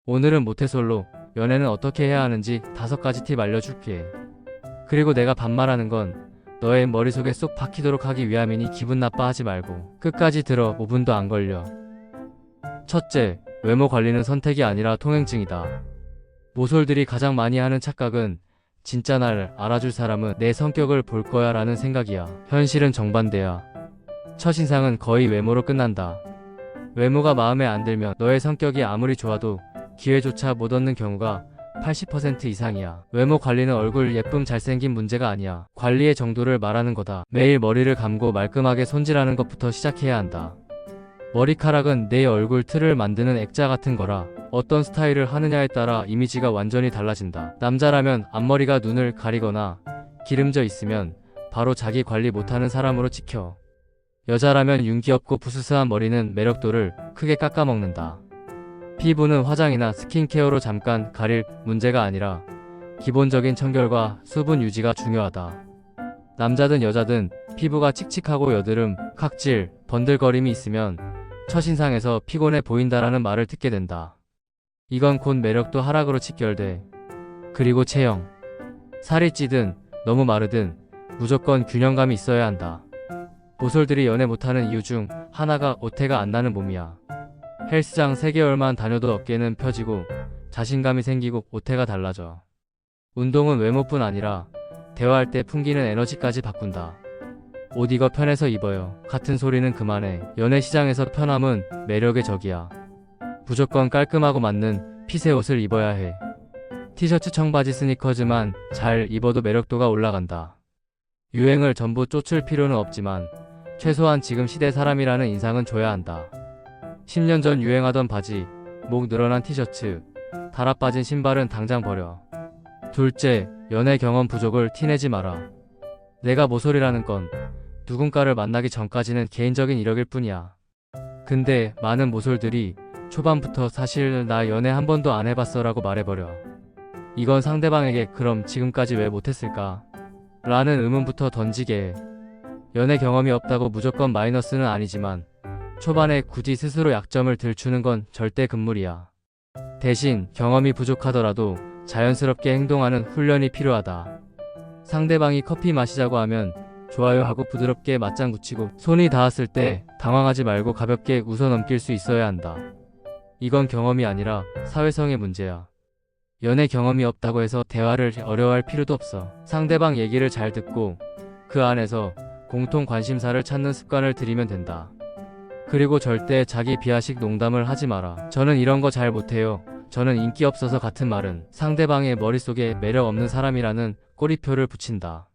오늘은 모태솔로 연애는 어떻게 해야 하는지 5가지 팁 알려줄게. 그리고 내가 반말하는 건 너의 머릿속에 쏙 박히도록 하기 위함이니 기분 나빠하지 말고 끝까지 들어. 5분도 안 걸려. 첫째, 외모 관리는 선택이 아니라 통행증이다. 모솔들이 가장 많이 하는 착각은 진짜 날 알아줄 사람은 내 성격을 볼 거야 라는 생각이야. 현실은 정반대야. 첫인상은 거의 외모로 끝난다. 외모가 마음에 안 들면 너의 성격이 아무리 좋아도 기회조차 못 얻는 경우가 80% 이상이야. 외모 관리는 얼굴 예쁨 잘생긴 문제가 아니야. 관리의 정도를 말하는 거다. 매일 머리를 감고 말끔하게 손질하는 것부터 시작해야 한다. 머리카락은 내 얼굴 틀을 만드는 액자 같은 거라 어떤 스타일을 하느냐에 따라 이미지가 완전히 달라진다. 남자라면 앞머리가 눈을 가리거나 기름져 있으면 바로 자기 관리 못하는 사람으로 찍혀. 여자라면 윤기 없고 부스스한 머리는 매력도를 크게 깎아먹는다. 피부는 화장이나 스킨케어로 잠깐 가릴 문제가 아니라 기본적인 청결과 수분 유지가 중요하다. 남자든 여자든 피부가 칙칙하고 여드름, 각질, 번들거림이 있으면 첫인상에서 피곤해 보인다라는 말을 듣게 된다. 이건 곧 매력도 하락으로 직결돼. 그리고 체형. 살이 찌든 너무 마르든 무조건 균형감이 있어야 한다. 모솔들이 연애 못하는 이유 중 하나가 오태가 안 나는 몸이야. 헬스장 3개월만 다녀도 어깨는 펴지고 자신감이 생기고 오태가 달라져. 운동은 외모뿐 아니라 대화할 때 풍기는 에너지까지 바꾼다. 옷 이거 편해서 입어요 같은 소리는 그만해. 연애 시장에서 편함은 매력의 적이야. 무조건 깔끔하고 맞는 핏의 옷을 입어야 해. 티셔츠, 청바지, 스니커즈만 잘 입어도 매력도가 올라간다. 유행을 전부 쫓을 필요는 없지만 최소한 지금 시대 사람이라는 인상은 줘야 한다. 10년 전 유행하던 바지, 목 늘어난 티셔츠, 달아 빠진 신발은 당장 버려. 둘째, 연애 경험 부족을 티내지 마라. 내가 모솔이라는 건 누군가를 만나기 전까지는 개인적인 이력일 뿐이야. 근데 많은 모솔들이 초반부터 사실 나 연애 한 번도 안 해봤어 라고 말해버려. 이건 상대방에게 그럼 지금까지 왜 못했을까? 라는 의문부터 던지게 해. 연애 경험이 없다고 무조건 마이너스는 아니지만 초반에 굳이 스스로 약점을 들추는 건 절대 금물이야. 대신 경험이 부족하더라도 자연스럽게 행동하는 훈련이 필요하다. 상대방이 커피 마시자고 하면 좋아요 하고 부드럽게 맞장 붙이고 손이 닿았을 때 당황하지 말고 가볍게 웃어 넘길 수 있어야 한다. 이건 경험이 아니라 사회성의 문제야. 연애 경험이 없다고 해서 대화를 어려워할 필요도 없어. 상대방 얘기를 잘 듣고 그 안에서 공통 관심사를 찾는 습관을 들이면 된다. 그리고 절대 자기 비하식 농담을 하지 마라. 저는 이런 거 잘 못해요. 저는 인기 없어서 같은 말은 상대방의 머릿속에 매력 없는 사람이라는 꼬리표를 붙인다.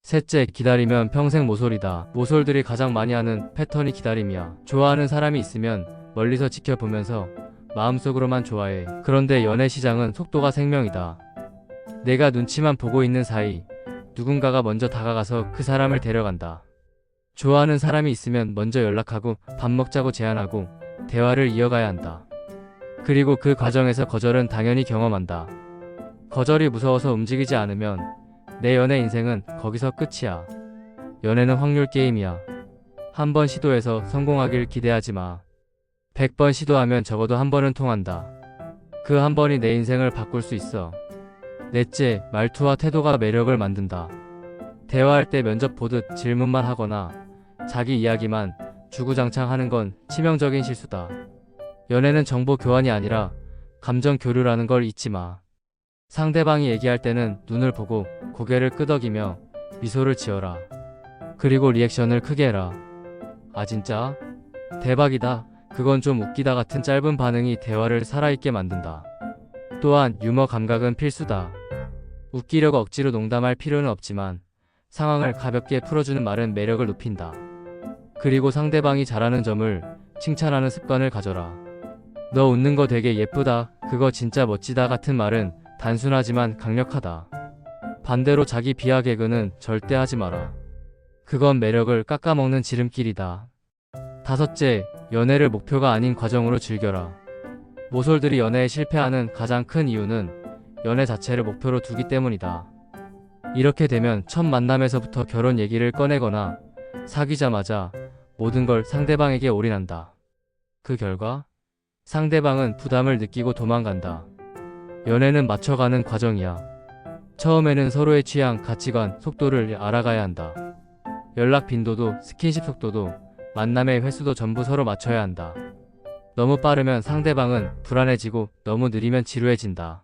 셋째, 기다리면 평생 모솔이다. 모솔들이 가장 많이 하는 패턴이 기다림이야. 좋아하는 사람이 있으면 멀리서 지켜보면서 마음속으로만 좋아해. 그런데 연애 시장은 속도가 생명이다. 내가 눈치만 보고 있는 사이 누군가가 먼저 다가가서 그 사람을 데려간다. 좋아하는 사람이 있으면 먼저 연락하고 밥 먹자고 제안하고 대화를 이어가야 한다. 그리고 그 과정에서 거절은 당연히 경험한다. 거절이 무서워서 움직이지 않으면 내 연애 인생은 거기서 끝이야. 연애는 확률 게임이야. 한 번 시도해서 성공하길 기대하지 마. 100번 시도하면 적어도 한 번은 통한다. 그 한 번이 내 인생을 바꿀 수 있어. 넷째, 말투와 태도가 매력을 만든다. 대화할 때 면접 보듯 질문만 하거나 자기 이야기만 주구장창 하는 건 치명적인 실수다. 연애는 정보 교환이 아니라 감정 교류라는 걸 잊지 마. 상대방이 얘기할 때는 눈을 보고 고개를 끄덕이며 미소를 지어라. 그리고 리액션을 크게 해라. 아 진짜? 대박이다. 그건 좀 웃기다 같은 짧은 반응이 대화를 살아있게 만든다. 또한 유머 감각은 필수다. 웃기려고 억지로 농담할 필요는 없지만 상황을 가볍게 풀어주는 말은 매력을 높인다. 그리고 상대방이 잘하는 점을 칭찬하는 습관을 가져라. 너 웃는 거 되게 예쁘다. 그거 진짜 멋지다 같은 말은 단순하지만 강력하다. 반대로 자기 비하 개그는 절대 하지 마라. 그건 매력을 깎아먹는 지름길이다. 다섯째, 연애를 목표가 아닌 과정으로 즐겨라. 모솔들이 연애에 실패하는 가장 큰 이유는 연애 자체를 목표로 두기 때문이다. 이렇게 되면 첫 만남에서부터 결혼 얘기를 꺼내거나 사귀자마자 모든 걸 상대방에게 올인한다. 그 결과 상대방은 부담을 느끼고 도망간다. 연애는 맞춰가는 과정이야. 처음에는 서로의 취향, 가치관, 속도를 알아가야 한다. 연락 빈도도, 스킨십 속도도, 만남의 횟수도 전부 서로 맞춰야 한다. 너무 빠르면 상대방은 불안해지고 너무 느리면 지루해진다.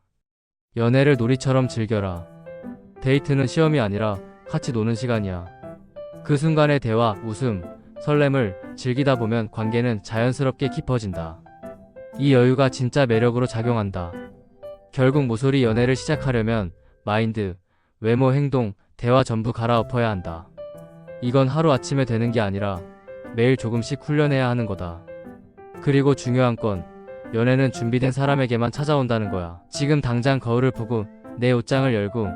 연애를 놀이처럼 즐겨라. 데이트는 시험이 아니라 같이 노는 시간이야. 그 순간의 대화, 웃음, 설렘을 즐기다 보면 관계는 자연스럽게 깊어진다. 이 여유가 진짜 매력으로 작용한다. 결국 모서리 연애를 시작하려면 마인드, 외모, 행동, 대화 전부 갈아엎어야 한다. 이건 하루아침에 되는 게 아니라 매일 조금씩 훈련해야 하는 거다. 그리고 중요한 건 연애는 준비된 사람에게만 찾아온다는 거야. 지금 당장 거울을 보고 내 옷장을 열고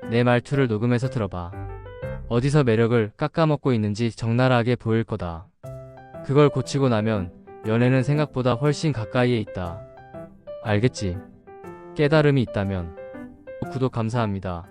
내 말투를 녹음해서 들어봐. 어디서 매력을 깎아먹고 있는지 적나라하게 보일 거다. 그걸 고치고 나면 연애는 생각보다 훨씬 가까이에 있다. 알겠지? 깨달음이 있다면 구독 감사합니다.